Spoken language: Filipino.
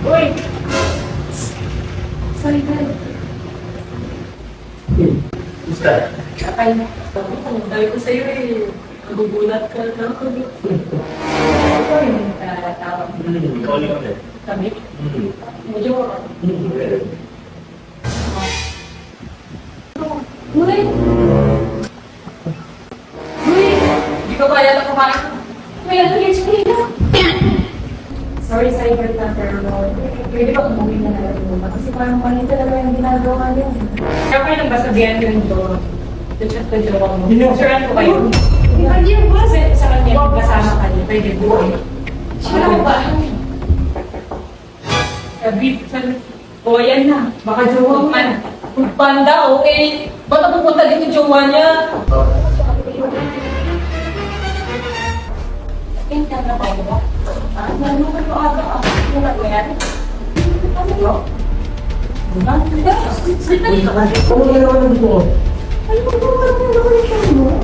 Uy! Sorry, girl. Gusta? Akay na. Sabi ko sa'yo eh. Magugulat ka na ako. Ito yung tawag. Ikaw ulit ulit. Kami? Medyo... Uy! Uy! Hindi ko kaya na kumain. May nag-HP na. Sorry sa iyo, pero pwede ba umuwi na lang mo? Kasi parang mali talaga yung ginagawa niya. Kaya pa nang basabihan ko yung door. Chat ko yung mo. Suran ko kayo. Hindi mo ba sa kanya yung kasama ka niya? Pwede buhay. Siya lang ba? Sabi, o yan na. Baka jowa man. Panda, okay. Ba't na pupunta dito jowa niya? Tingnan na ba mo? Ano ka yung aga? Ano ka yan? Ano yun? Ano ka? Ano na naman dito? Ano ba? Ano ba?